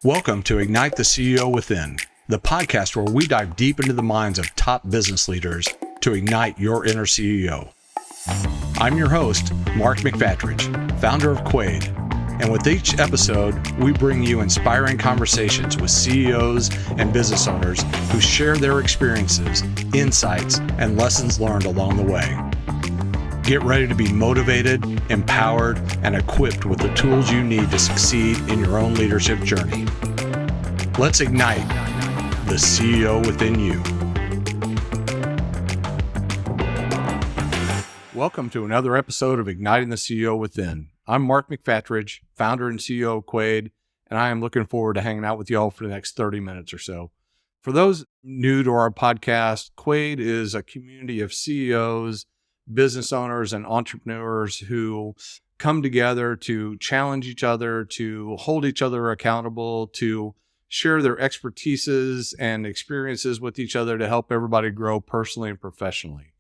Welcome to Ignite the CEO Within, the podcast where we dive deep into the minds of top business leaders to ignite your inner CEO. I'm your host, Mark McFatridge, founder of Quaid, and with each episode, we bring you inspiring conversations with CEOs and business owners who share their experiences, insights, and lessons learned along the way. Get ready to be motivated, empowered, and equipped with the tools you need to succeed in your own leadership journey. Let's ignite the CEO within you. Welcome to another episode of Igniting the CEO Within. I'm Mark McFatridge, founder and CEO of Quaid, and I am looking forward to hanging out with you all for the next 30 minutes or so. For those new to our podcast, Quaid is a community of CEOs, business owners, and entrepreneurs who come together to challenge each other, to hold each other accountable, to share their expertises and experiences with each other to help everybody grow personally and professionally.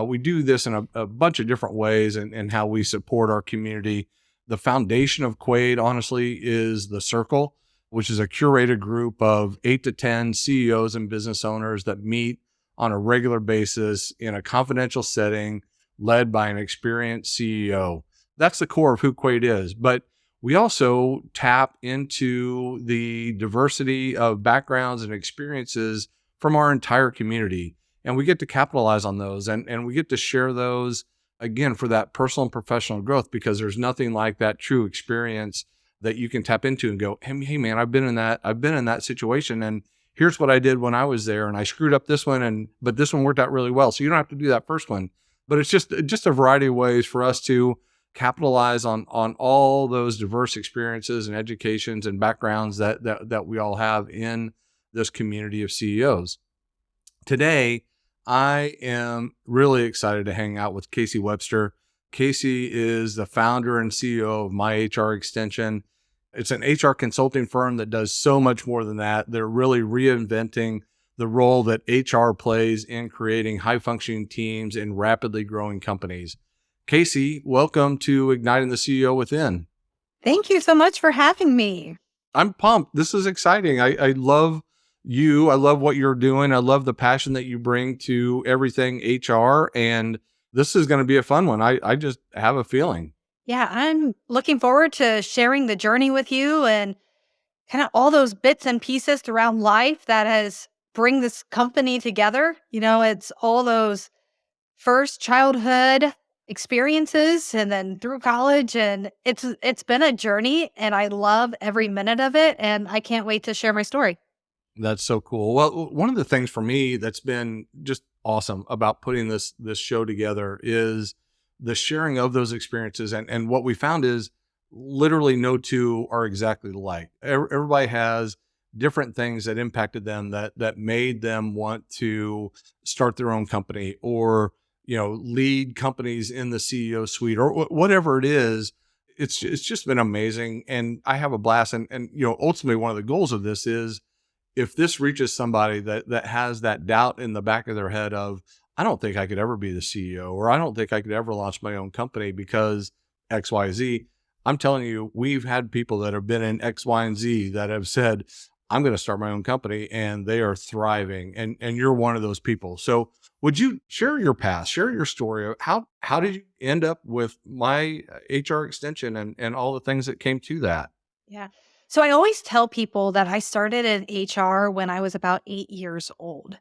We do this in a bunch of different ways and how we support our community. The foundation of Quaid, honestly, is The Circle, which is a curated group of 8 to 10 CEOs and business owners that meet on a regular basis in a confidential setting led by an experienced CEO. That's the core of who Quaid is. But we also tap into the diversity of backgrounds and experiences from our entire community. And we get to capitalize on those and we get to share those, again, for that personal and professional growth, because there's nothing like that true experience that you can tap into and go, hey man, I've been in that situation, and here's what I did when I was there, and I screwed up this one, but this one worked out really well. So you don't have to do that first one. But it's just a variety of ways for us to capitalize on all those diverse experiences and educations and backgrounds that we all have in this community of CEOs. Today, I am really excited to hang out with Casey Webster. Casey is the founder and CEO of My HR Extension. It's an HR consulting firm that does so much more than that. They're really reinventing the role that HR plays in creating high-functioning teams in rapidly growing companies. Casey, welcome to Igniting the CEO Within. Thank you so much for having me. I'm pumped. This is exciting. I love you. I love what you're doing. I love the passion that you bring to everything HR, and this is going to be a fun one. I just have a feeling. Yeah, I'm looking forward to sharing the journey with you and kind of all those bits and pieces throughout life that has bring this company together. You know, it's all those first childhood experiences and then through college, and it's been a journey, and I love every minute of it, and I can't wait to share my story. That's so cool. Well, one of the things for me that's been just awesome about putting this show together is the sharing of those experiences. And what we found is literally no two are exactly alike. Everybody has different things that impacted them that made them want to start their own company or, lead companies in the CEO suite or whatever it is. It's just been amazing. And I have a blast. And ultimately one of the goals of this is if this reaches somebody that has that doubt in the back of their head of, I don't think I could ever be the CEO, or I don't think I could ever launch my own company because X, Y, Z. I'm telling you, we've had people that have been in X, Y, and Z that have said, I'm going to start my own company, and they are thriving. And you're one of those people. So would you share your past, share your story? How did you end up with My HR Extension and all the things that came to that? Yeah. So I always tell people that I started in HR when I was about 8 years old.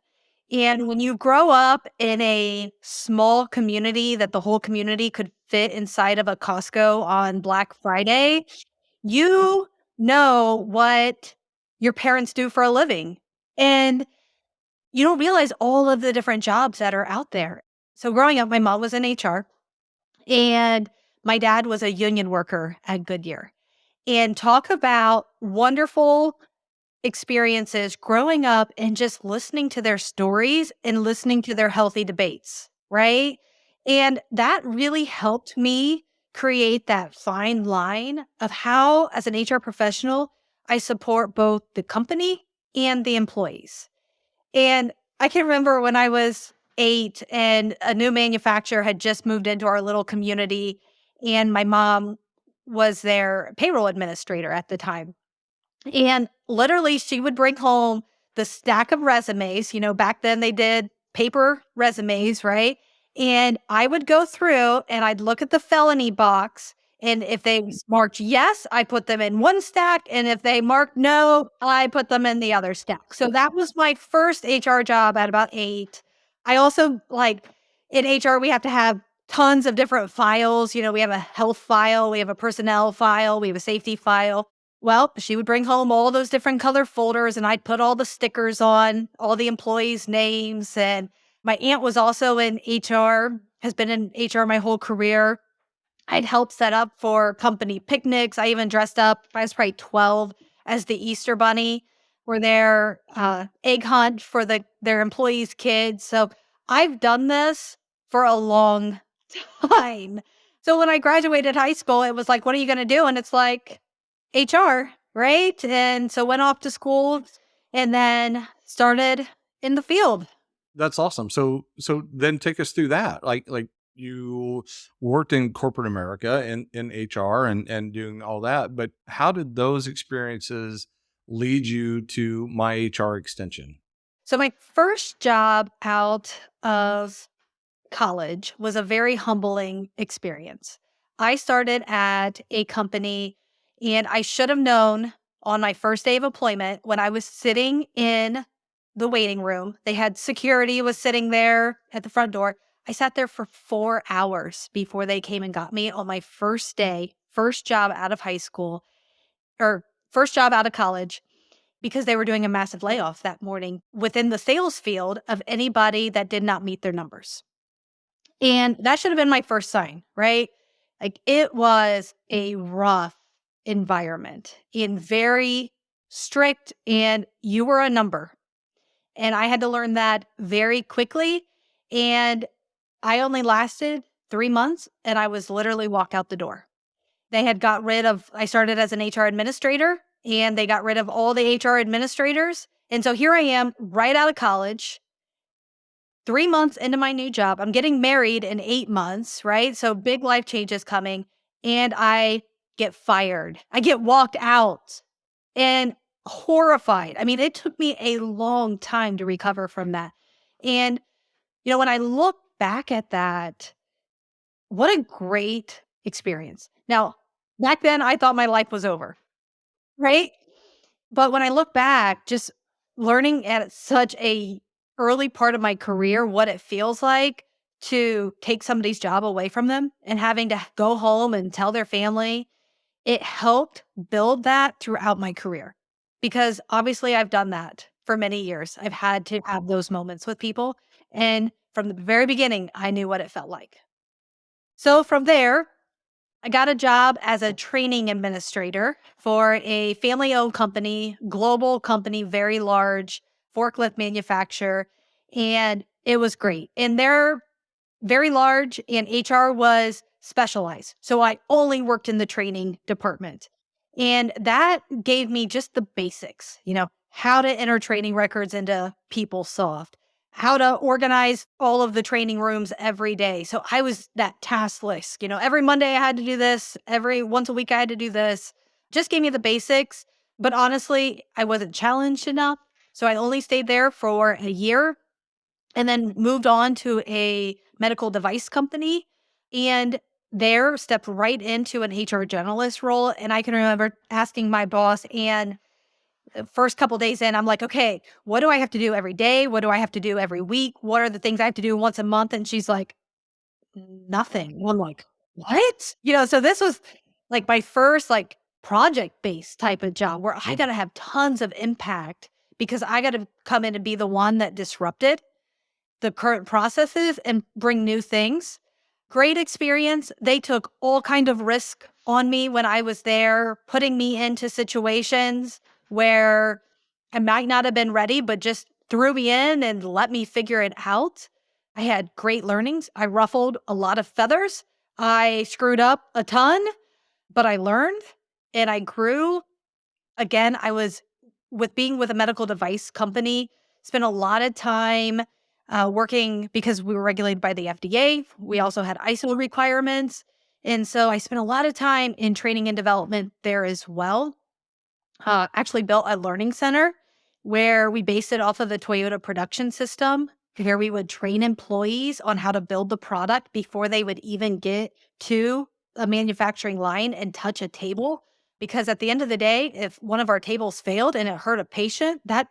And when you grow up in a small community that the whole community could fit inside of a Costco on Black Friday, you know what your parents do for a living. And you don't realize all of the different jobs that are out there. So growing up, my mom was in HR and my dad was a union worker at Goodyear. And talk about wonderful experiences growing up and just listening to their stories and listening to their healthy debates, right? And that really helped me create that fine line of how, as an HR professional, I support both the company and the employees. And I can remember when I was 8 and a new manufacturer had just moved into our little community, and my mom was their payroll administrator at the time. And literally, she would bring home the stack of resumes. Back then they did paper resumes, right? And I would go through and I'd look at the felony box. And if they marked yes, I put them in one stack. And if they marked no, I put them in the other stack. So that was my first HR job at about 8. I also in HR, we have to have tons of different files. We have a health file, we have a personnel file, we have a safety file. Well, she would bring home all those different color folders and I'd put all the stickers on all the employees' names. And my aunt was also in HR, has been in HR my whole career. I'd helped set up for company picnics. I even dressed up, I was probably 12, as the Easter Bunny for their egg hunt for their employees' kids. So I've done this for a long time. So when I graduated high school, it was like, what are you going to do? And it's like, HR, right? And so went off to school and then started in the field. That's awesome. So then take us through that. Like you worked in corporate America in HR and doing all that, but how did those experiences lead you to my HR extension? So my first job out of college was a very humbling experience. I started at a company and I should have known on my first day of employment when I was sitting in the waiting room. They had security was sitting there at the front door. I sat there for 4 hours before they came and got me on my first day, first job out of high school or first job out of college because they were doing a massive layoff that morning within the sales field of anybody that did not meet their numbers. And that should have been my first sign, right? Like it was a rough environment and very strict, and you were a number. And I had to learn that very quickly. And I only lasted 3 months and I was literally walk out the door. They had got rid of, I started as an HR administrator and they got rid of all the HR administrators. And so here I am right out of college 3 months into my new job. I'm getting married in 8 months, right? So big life changes coming. And I get fired. I get walked out and horrified. I mean, it took me a long time to recover from that. And, when I look back at that, what a great experience. Now, back then, I thought my life was over, right? But when I look back, just learning at such a early part of my career what it feels like to take somebody's job away from them and having to go home and tell their family, it helped build that throughout my career. Because obviously I've done that for many years. I've had to have those moments with people. And from the very beginning, I knew what it felt like. So from there, I got a job as a training administrator for a family owned company, global company, very large forklift manufacturer. And it was great. And they're very large, and HR was specialized. So I only worked in the training department. And that gave me just the basics, how to enter training records into PeopleSoft, how to organize all of the training rooms every day. So I was that task list, every Monday I had to do this, every once a week I had to do this. Just gave me the basics. But honestly, I wasn't challenged enough. So I only stayed there for a year and then moved on to a medical device company and there stepped right into an HR generalist role. And I can remember asking my boss, and the first couple days in, I'm like, okay, what do I have to do every day? What do I have to do every week? What are the things I have to do once a month? And she's like, nothing. And I'm like, what? So this was like my first project based type of job where I got to have tons of impact because I got to come in and be the one that disrupted the current processes and bring new things. Great experience. They took all kind of risk on me when I was there, putting me into situations where I might not have been ready, but just threw me in and let me figure it out. I had great learnings. I ruffled a lot of feathers. I screwed up a ton, but I learned and I grew. Again, I was being with a medical device company, spent a lot of time working because we were regulated by the FDA. We also had ISO requirements. And so I spent a lot of time in training and development there as well. actually built a learning center where we based it off of the Toyota production system, where we would train employees on how to build the product before they would even get to a manufacturing line and touch a table. Because at the end of the day, if one of our tables failed and it hurt a patient, that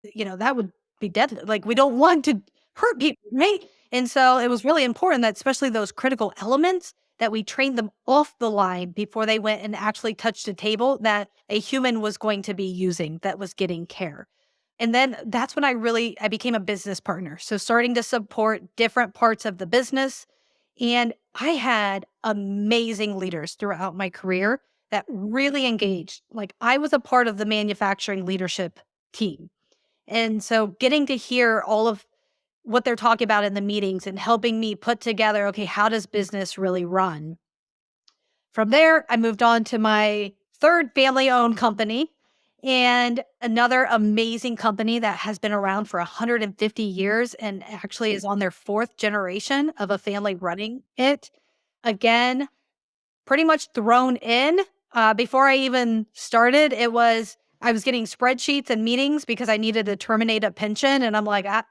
would be deadly. Like, we don't want to hurt people, right? And so it was really important that, especially those critical elements, that we trained them off the line before they went and actually touched a table that a human was going to be using, that was getting care. And then that's when I became a business partner. So starting to support different parts of the business. And I had amazing leaders throughout my career that really engaged. Like, I was a part of the manufacturing leadership team. And so getting to hear all of what they're talking about in the meetings and helping me put together, okay, how does business really run? From there, I moved on to my third family owned company, and another amazing company that has been around for 150 years and actually is on their fourth generation of a family running it. Again, pretty much thrown in. Before I even started, I was getting spreadsheets and meetings because I needed to terminate a pension, and I'm like, I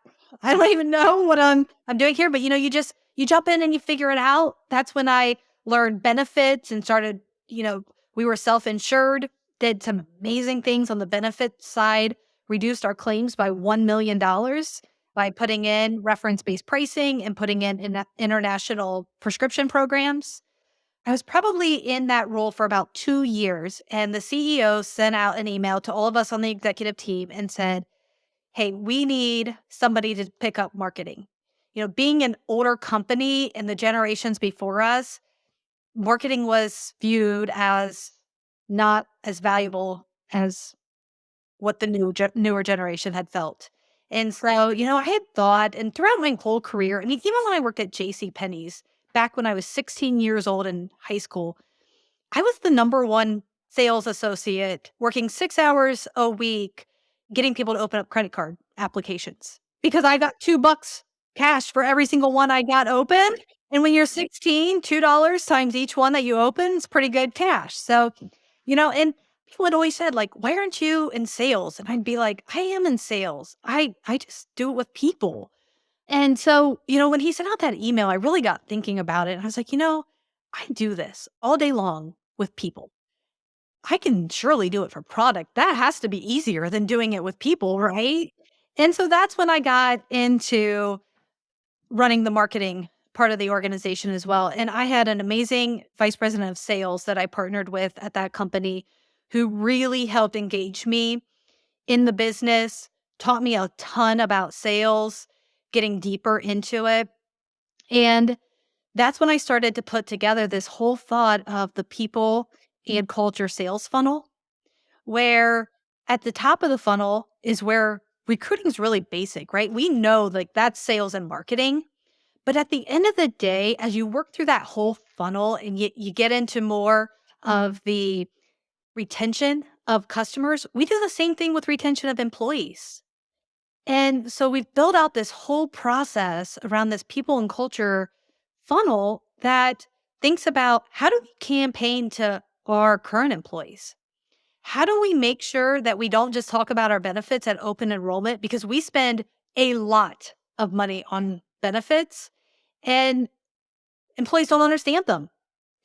don't even know what I'm doing here. But you jump in and you figure it out. That's when I learned benefits and started. We were self-insured, did some amazing things on the benefit side, reduced our claims by $1 million by putting in reference-based pricing and putting in international prescription programs. I was probably in that role for about 2 years, and the CEO sent out an email to all of us on the executive team and said, "Hey, we need somebody to pick up marketing." Being an older company and the generations before us, marketing was viewed as not as valuable as what the newer generation had felt. And so, I had thought, and throughout my whole career, I mean, even when I worked at J.C. Penney's back when I was 16 years old in high school, I was the number one sales associate working 6 hours a week, getting people to open up credit card applications because I got $2 cash for every single one I got open. And when you're 16, $2 times each one that you open is pretty good cash. So, and people had always said, like, why aren't you in sales? And I'd be like, I am in sales. I just do it with people. And so, when he sent out that email, I really got thinking about it. And I was like, I do this all day long with people. I can surely do it for product. That has to be easier than doing it with people, right? And so that's when I got into running the marketing part of the organization as well. And I had an amazing vice president of sales that I partnered with at that company who really helped engage me in the business, taught me a ton about sales, getting deeper into it. And that's when I started to put together this whole thought of the people and culture sales funnel, where at the top of the funnel is where recruiting is really basic, right? We know, like, that's sales and marketing. But at the end of the day, as you work through that whole funnel and you get into more of the retention of customers, we do the same thing with retention of employees. And so we've built out this whole process around this people and culture funnel that thinks about, how do we campaign to our current employees? How do we make sure that we don't just talk about our benefits at open enrollment? Because we spend a lot of money on benefits and employees don't understand them.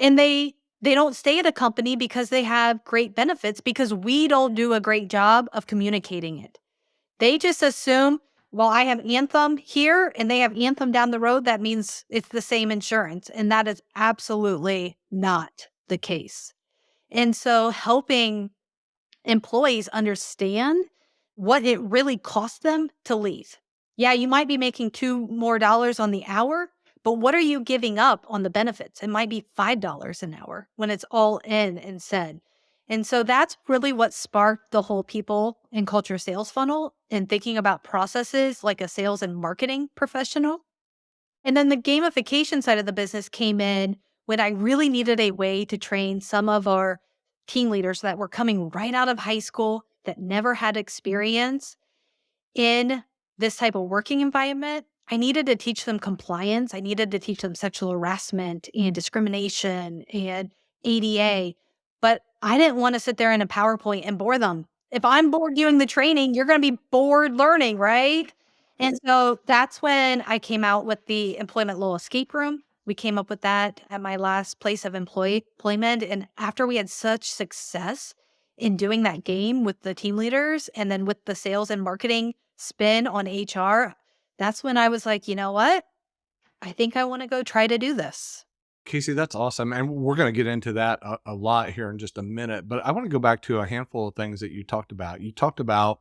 And they don't stay at a company because they have great benefits because we don't do a great job of communicating it. They just assume, well, I have Anthem here and they have Anthem down the road. That means it's the same insurance. And that is absolutely not the case. And so helping employees understand what it really costs them to leave. Yeah, you might be making $2 more on the hour, but what are you giving up on the benefits? It might be $5 an hour when it's all in and said. And so that's really what sparked the whole people and culture sales funnel and thinking about processes like a sales and marketing professional. And then the gamification side of the business came in when I really needed a way to train some of our team leaders that were coming right out of high school that never had experience in this type of working environment. I needed to teach them compliance. I needed to teach them sexual harassment and discrimination and ADA. But I didn't want to sit there in a PowerPoint and bore them. If I'm bored doing the training, you're going to be bored learning, right? And so that's when I came out with the employment law escape room. We came up with that at my last place of employment. And after we had such success in doing that game with the team leaders and then with the sales and marketing spin on HR, that's when I was like, you know what? I think I want to go try to do this. Casey, that's awesome. And we're going to get into that a lot here in just a minute. But I want to go back to a handful of things that you talked about. You talked about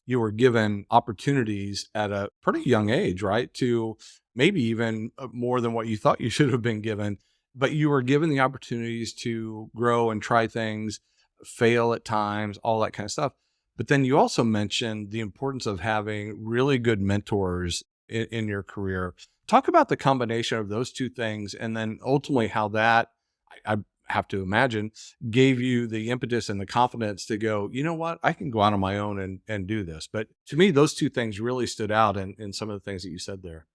you were given opportunities at a pretty young age, right? To maybe even more than what you thought you should have been given. But you were given the opportunities to grow and try things, fail at times, all that kind of stuff. But then you also mentioned the importance of having really good mentors in your career. Talk about the combination of those two things, and then ultimately how that, I have to imagine, gave you the impetus and the confidence to go, you know what, I can go out on my own and do this. But to me, those two things really stood out in some of the things that you said there.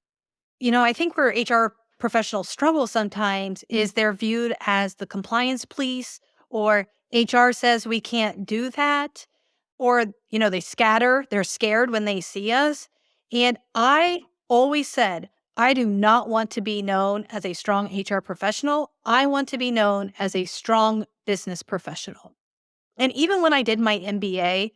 I think where HR professionals struggle sometimes is they're viewed as the compliance police, or HR says we can't do that, or, they scatter, they're scared when they see us. And I always said, I do not want to be known as a strong HR professional. I want to be known as a strong business professional. And even when I did my MBA,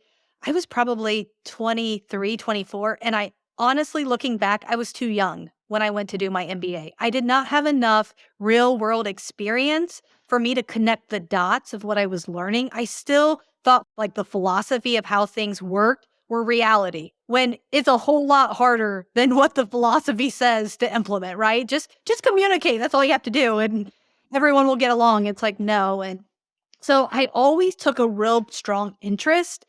I was probably 23, 24. And I honestly, looking back, I was too young when I went to do my MBA. I did not have enough real world experience for me to connect the dots of what I was learning. I still thought like the philosophy of how things worked were reality, when it's a whole lot harder than what the philosophy says to implement, right? Just communicate. That's all you have to do. And everyone will get along. It's like, no. And so I always took a real strong interest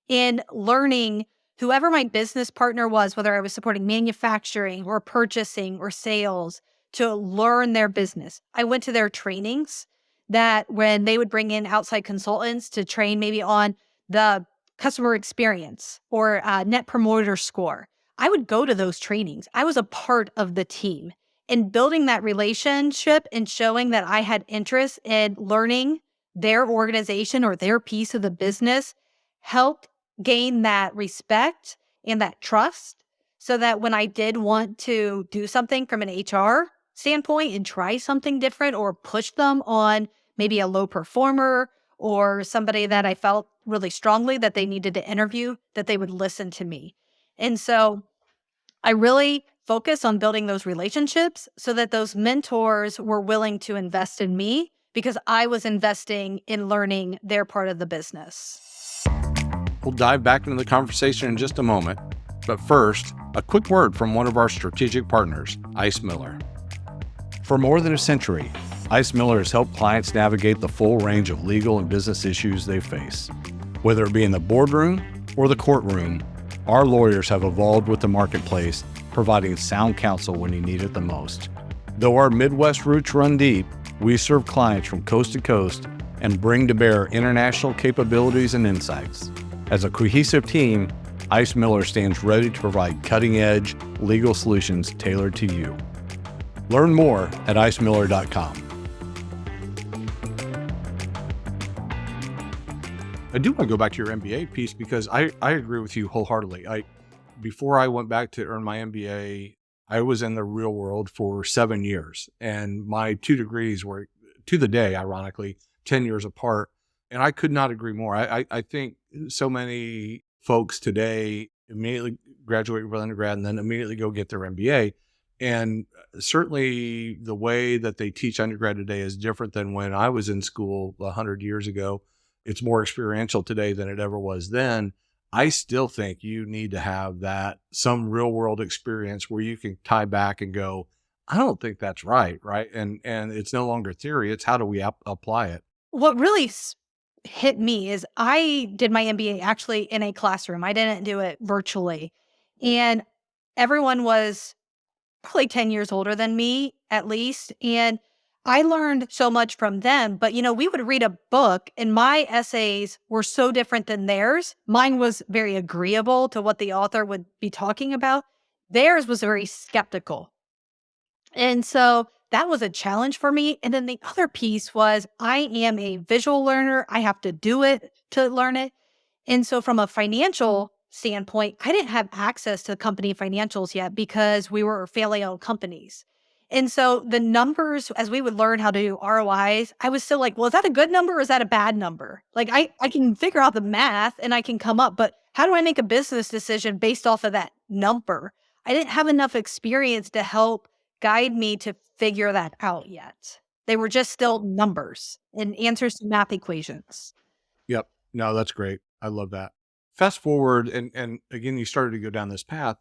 in learning whoever my business partner was, whether I was supporting manufacturing or purchasing or sales, to learn their business. I went to their trainings, that when they would bring in outside consultants to train maybe on the customer experience or net promoter score, I would go to those trainings. I was a part of the team, and building that relationship and showing that I had interest in learning their organization or their piece of the business helped gain that respect and that trust, so that when I did want to do something from an HR standpoint and try something different or push them on maybe a low performer or somebody that I felt really strongly that they needed to interview, that they would listen to me. And so I really focus on building those relationships so that those mentors were willing to invest in me because I was investing in learning their part of the business. We'll dive back into the conversation in just a moment. But first, a quick word from one of our strategic partners, Ice Miller. For more than a century, Ice Miller has helped clients navigate the full range of legal and business issues they face. Whether it be in the boardroom or the courtroom, our lawyers have evolved with the marketplace, providing sound counsel when you need it the most. Though our Midwest roots run deep, we serve clients from coast to coast and bring to bear international capabilities and insights. As a cohesive team, Ice Miller stands ready to provide cutting-edge legal solutions tailored to you. Learn more at icemiller.com. I do want to go back to your MBA piece because I agree with you wholeheartedly. Before I went back to earn my MBA, I was in the real world for 7 years, and my 2 degrees were, to the day, ironically, 10 years apart. And I could not agree more. I think so many folks today immediately graduate with undergrad and then immediately go get their MBA. And certainly the way that they teach undergrad today is different than when I was in school 100 years ago. It's more experiential today than it ever was then. I still think you need to have some real world experience where you can tie back and go, I don't think that's right. And it's no longer theory. It's how do we apply it? What really hit me is I did my MBA actually in a classroom. I didn't do it virtually. And everyone was probably 10 years older than me, at least. And I learned so much from them. But, we would read a book and my essays were so different than theirs. Mine was very agreeable to what the author would be talking about. Theirs was very skeptical. And so that was a challenge for me. And then the other piece was I am a visual learner. I have to do it to learn it. And so from a financial standpoint, I didn't have access to the company financials yet because we were family owned companies. And so the numbers, as we would learn how to do ROIs, I was still like, well, is that a good number or is that a bad number? Like I can figure out the math and I can come up, but how do I make a business decision based off of that number? I didn't have enough experience to help guide me to figure that out yet. They were just still numbers and answers to math equations. Yep. No, that's great. I love that. Fast forward, and again, you started to go down this path.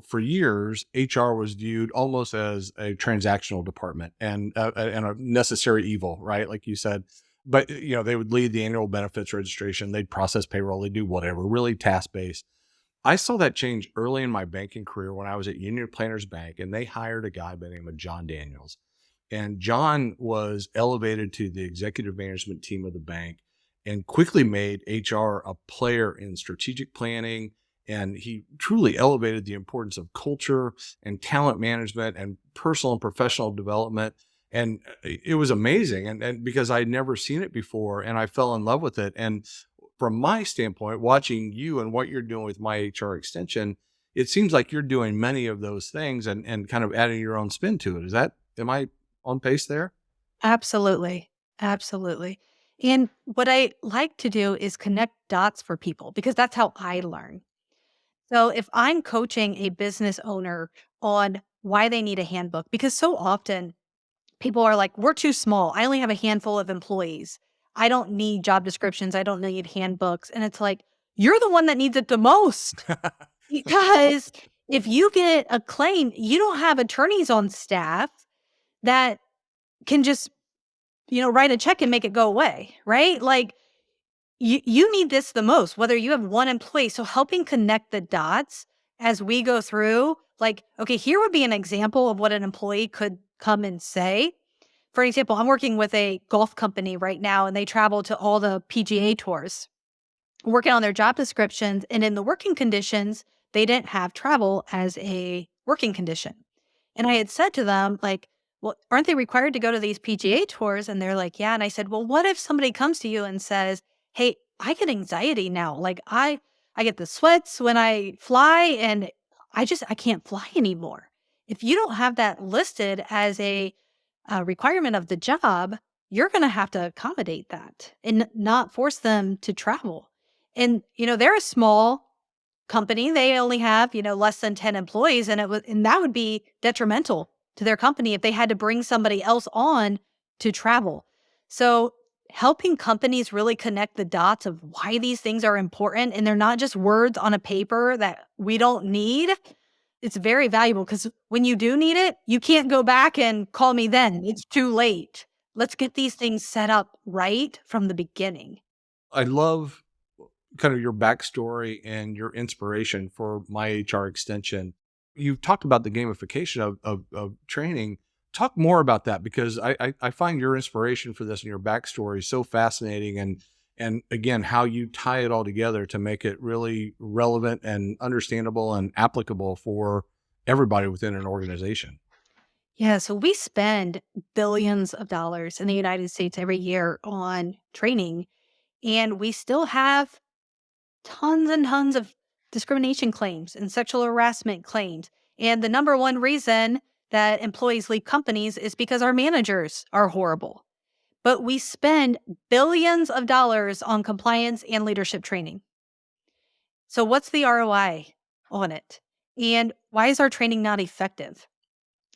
For years, HR was viewed almost as a transactional department and a necessary evil, right? Like you said. But they would lead the annual benefits registration, they'd process payroll, they'd do whatever, really task based. I saw that change early in my banking career when I was at Union Planters Bank, and they hired a guy by the name of John Daniels. And John was elevated to the executive management team of the bank and quickly made HR a player in strategic planning. And he truly elevated the importance of culture and talent management and personal and professional development. And it was amazing. And because I'd never seen it before, and I fell in love with it. And from my standpoint, watching you and what you're doing with my HR extension, it seems like you're doing many of those things and kind of adding your own spin to it. Am I on pace there? Absolutely. Absolutely. And what I like to do is connect dots for people because that's how I learn. So if I'm coaching a business owner on why they need a handbook, because so often people are like, we're too small. I only have a handful of employees. I don't need job descriptions. I don't need handbooks. And it's like, you're the one that needs it the most because if you get a claim, you don't have attorneys on staff that can just write a check and make it go away, right? Like you need this the most, whether you have one employee. So helping connect the dots as we go through, like, okay, here would be an example of what an employee could come and say. For example, I'm working with a golf company right now and they travel to all the PGA tours, working on their job descriptions. And in the working conditions, they didn't have travel as a working condition. And I had said to them, like, well, aren't they required to go to these PGA tours? And they're like, yeah. And I said, well, what if somebody comes to you and says, hey, I get anxiety now. Like I get the sweats when I fly and I can't fly anymore. If you don't have that listed as a requirement of the job, you're going to have to accommodate that and not force them to travel. And, they're a small company. They only have, less than 10 employees and that would be detrimental to their company if they had to bring somebody else on to travel. So helping companies really connect the dots of why these things are important and they're not just words on a paper that we don't need. It's very valuable because when you do need it, you can't go back and call me then. It's too late. Let's get these things set up right from the beginning. I love kind of your backstory and your inspiration for my HR extension. You've talked about the gamification of training. Talk more about that because I find your inspiration for this and your backstory so fascinating and again, how you tie it all together to make it really relevant and understandable and applicable for everybody within an organization. Yeah, so we spend billions of dollars in the United States every year on training, and we still have tons and tons of discrimination claims and sexual harassment claims. And the number one reason that employees leave companies is because our managers are horrible. But we spend billions of dollars on compliance and leadership training. So what's the ROI on it? And why is our training not effective?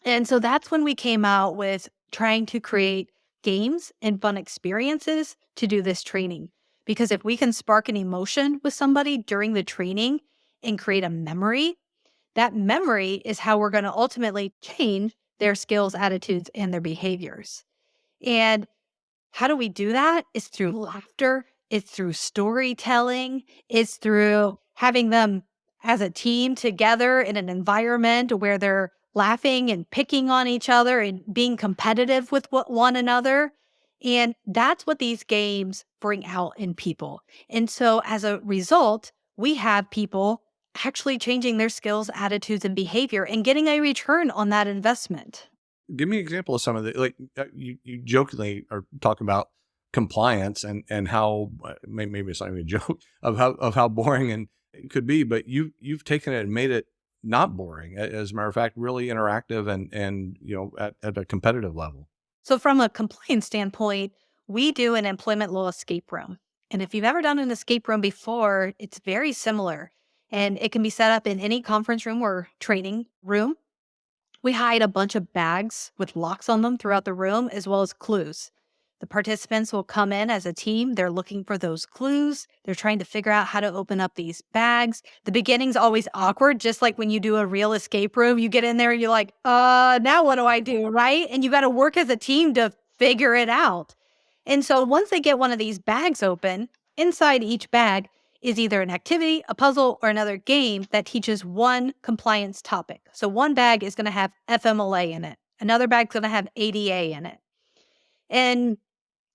And so that's when we came out with trying to create games and fun experiences to do this training. Because if we can spark an emotion with somebody during the training and create a memory, that memory is how we're going to ultimately change their skills, attitudes, and their behaviors. And how do we do that? It's through laughter, it's through storytelling, it's through having them as a team together in an environment where they're laughing and picking on each other and being competitive with one another. And that's what these games bring out in people. And so as a result, we have people actually changing their skills, attitudes, and behavior and getting a return on that investment. Give me an example of some of the, like, you jokingly are talking about compliance and how, maybe it's not even a joke of how boring and it could be, but you've taken it and made it not boring. As a matter of fact, really interactive and, at a competitive level. So, from a compliance standpoint, we do an employment law escape room. And if you've ever done an escape room before, it's very similar. And it can be set up in any conference room or training room. We hide a bunch of bags with locks on them throughout the room, as well as clues. The participants will come in as a team. They're looking for those clues. They're trying to figure out how to open up these bags. The beginning's always awkward, just like when you do a real escape room. You get in there, you're like, now what do I do, right? And you got to work as a team to figure it out. And so once they get one of these bags open, inside each bag is either an activity, a puzzle, or another game that teaches one compliance topic. So one bag is going to have FMLA in it. Another bag's going to have ADA in it. And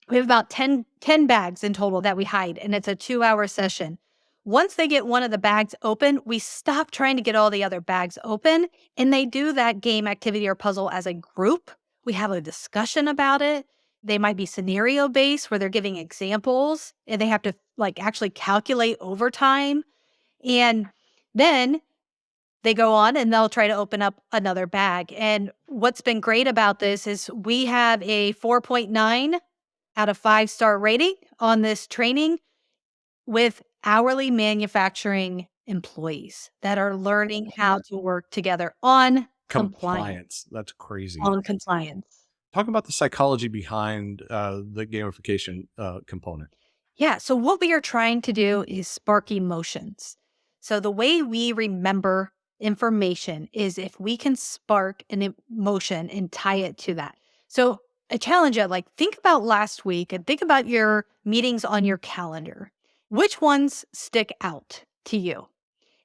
we have about 10 bags in total that we hide, and it's a 2-hour session. Once they get one of the bags open, we stop trying to get all the other bags open, and they do that game, activity, or puzzle as a group. We have a discussion about it. They might be scenario based where they're giving examples and they have to actually calculate overtime. And then they go on and they'll try to open up another bag. And what's been great about this is we have a 4.9 out of 5-star rating on this training with hourly manufacturing employees that are learning how to work together on compliance. That's crazy. On compliance. Talk about the psychology behind the gamification component. Yeah. So what we are trying to do is spark emotions. So the way we remember information is if we can spark an emotion and tie it to that. So I challenge you, think about last week and think about your meetings on your calendar. Which ones stick out to you?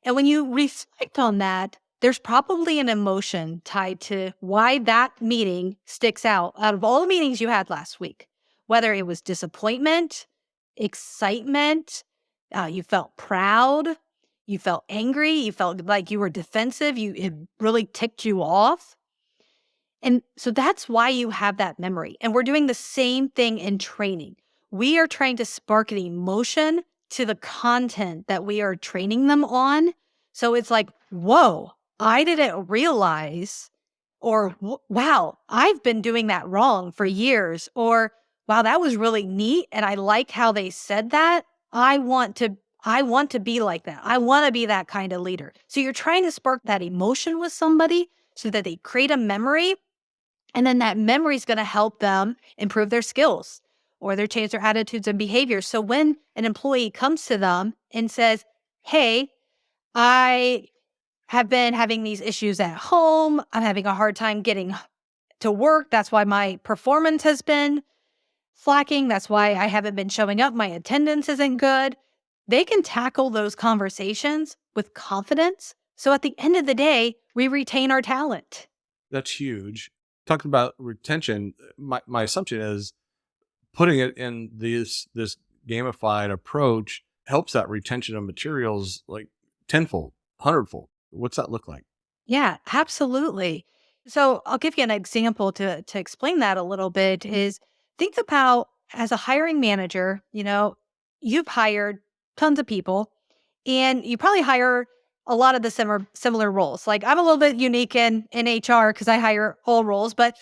And when you reflect on that, there's probably an emotion tied to why that meeting sticks out of all the meetings you had last week, whether it was disappointment, excitement, you felt proud, you felt angry, you felt like you were defensive, it really ticked you off. And so that's why you have that memory. And we're doing the same thing in training. We are trying to spark an emotion to the content that we are training them on. So it's like, whoa, I didn't realize, or wow, I've been doing that wrong for years, or wow, that was really neat. And I like how they said that. I want to be like that. I want to be that kind of leader. So you're trying to spark that emotion with somebody so that they create a memory. And then that memory is going to help them improve their skills or their change their attitudes and behaviors. So when an employee comes to them and says, hey, I have been having these issues at home. I'm having a hard time getting to work. That's why my performance has been slacking. That's why I haven't been showing up. My attendance isn't good. They can tackle those conversations with confidence. So at the end of the day, we retain our talent. That's huge. Talking about retention, my assumption is putting it in this gamified approach helps that retention of materials like tenfold, hundredfold. What's that look like? Yeah, absolutely. So I'll give you an example to explain that a little bit is think about as a hiring manager, you've hired tons of people and you probably hire a lot of the similar roles. Like I'm a little bit unique in HR because I hire all roles, but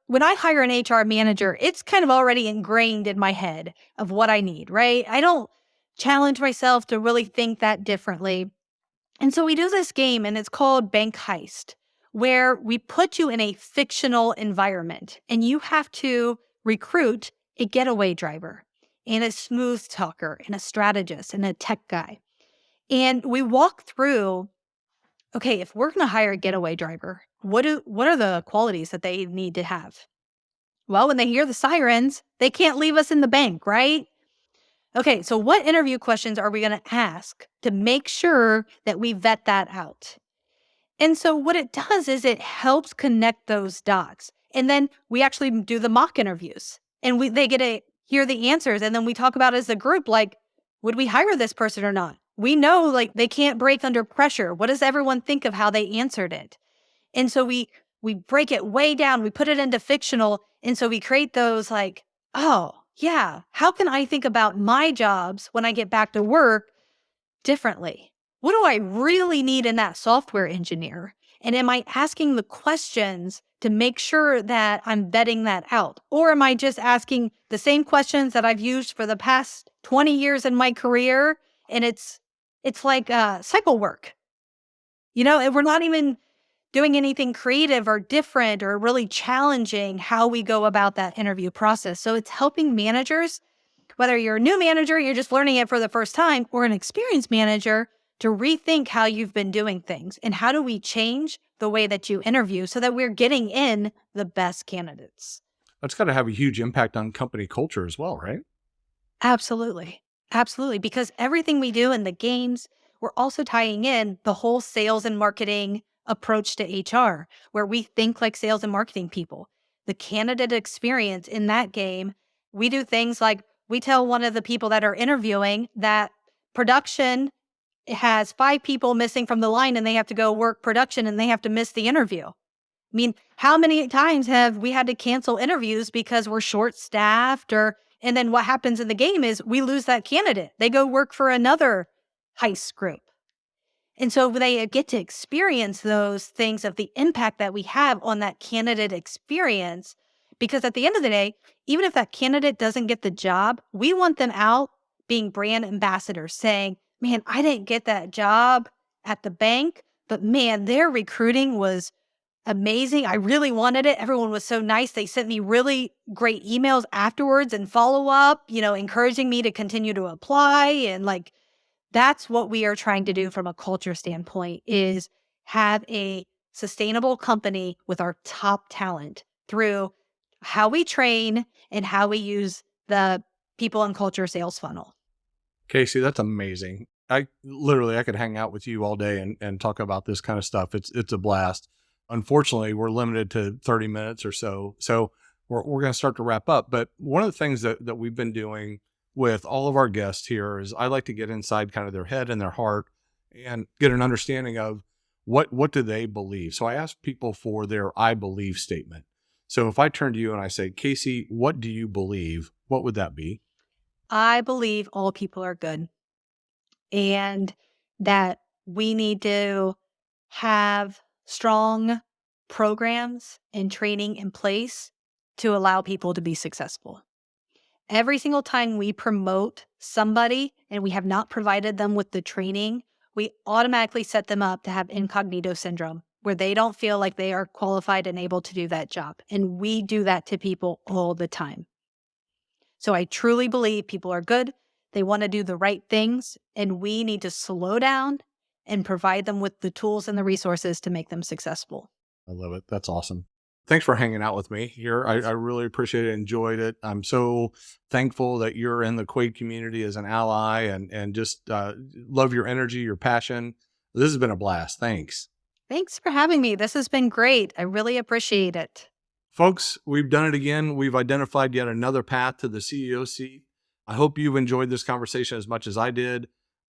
when I hire an HR manager, it's kind of already ingrained in my head of what I need, right? I don't challenge myself to really think that differently. And so we do this game and it's called Bank Heist, where we put you in a fictional environment and you have to recruit a getaway driver and a smooth talker and a strategist and a tech guy. And we walk through, okay, if we're going to hire a getaway driver, what are the qualities that they need to have? Well, when they hear the sirens, they can't leave us in the bank, right? Okay, so what interview questions are we going to ask to make sure that we vet that out? And so what it does is it helps connect those dots. And then we actually do the mock interviews and they get to hear the answers. And then we talk about as a group, would we hire this person or not? We know they can't break under pressure. What does everyone think of how they answered it? And so we we break it way down, we put it into fictional. And so we create those like, oh, yeah, how can I think about my jobs when I get back to work differently? What do I really need in that software engineer? And am I asking the questions to make sure that I'm vetting that out? Or am I just asking the same questions that I've used for the past 20 years in my career? And it's like cycle work, and we're not even doing anything creative or different or really challenging how we go about that interview process. So it's helping managers, whether you're a new manager, you're just learning it for the first time, or an experienced manager, to rethink how you've been doing things and how do we change the way that you interview so that we're getting in the best candidates. That's got to have a huge impact on company culture as well, right? Absolutely. Absolutely. Because everything we do in the games, we're also tying in the whole sales and marketing approach to HR, where we think like sales and marketing people. The candidate experience in that game, we do things like we tell one of the people that are interviewing that production has 5 people missing from the line and they have to go work production and they have to miss the interview. I mean, how many times have we had to cancel interviews because we're short-staffed and then what happens in the game is we lose that candidate. They go work for another heist group. And so they get to experience those things of the impact that we have on that candidate experience. Because at the end of the day, even if that candidate doesn't get the job, we want them out being brand ambassadors saying, man, I didn't get that job at the bank, but man, their recruiting was amazing. I really wanted it. Everyone was so nice. They sent me really great emails afterwards and follow up, encouraging me to continue to apply. And like, that's what we are trying to do from a culture standpoint, is have a sustainable company with our top talent through how we train and how we use the people and culture sales funnel. Casey, that's amazing. I could hang out with you all day and talk about this kind of stuff. It's a blast. Unfortunately, we're limited to 30 minutes or so. So we're going to start to wrap up. But one of the things that we've been doing with all of our guests here is I like to get inside kind of their head and their heart and get an understanding of what do they believe. So I ask people for their I believe statement. So if I turn to you and I say, Casey, what do you believe? What would that be? I believe all people are good and that we need to have strong programs and training in place to allow people to be successful. Every single time we promote somebody and we have not provided them with the training, we automatically set them up to have incognito syndrome, where they don't feel like they are qualified and able to do that job. And we do that to people all the time. So I truly believe people are good. They want to do the right things, and we need to slow down and provide them with the tools and the resources to make them successful. I love it. That's awesome. Thanks for hanging out with me here. I really appreciate it. Enjoyed it. I'm so thankful that you're in the Quaid community as an ally and just love your energy, your passion. This has been a blast. Thanks. Thanks for having me. This has been great. I really appreciate it. Folks, we've done it again. We've identified yet another path to the CEO seat. I hope you've enjoyed this conversation as much as I did.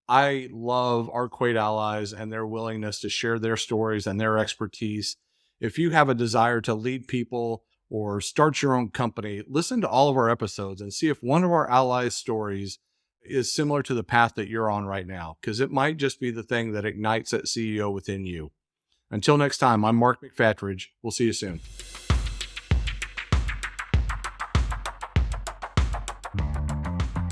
I love our Quaid allies and their willingness to share their stories and their expertise. If you have a desire to lead people or start your own company, listen to all of our episodes and see if one of our allies' stories is similar to the path that you're on right now, because it might just be the thing that ignites that CEO within you. Until next time, I'm Mark McFatridge. We'll see you soon.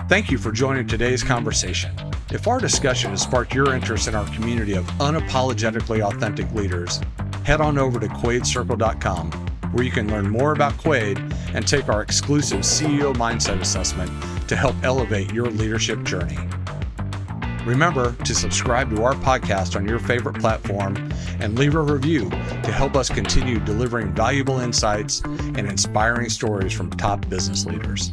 Thank you for joining today's conversation. If our discussion has sparked your interest in our community of unapologetically authentic leaders, head on over to QuaidCircle.com, where you can learn more about Quaid and take our exclusive CEO Mindset Assessment to help elevate your leadership journey. Remember to subscribe to our podcast on your favorite platform and leave a review to help us continue delivering valuable insights and inspiring stories from top business leaders.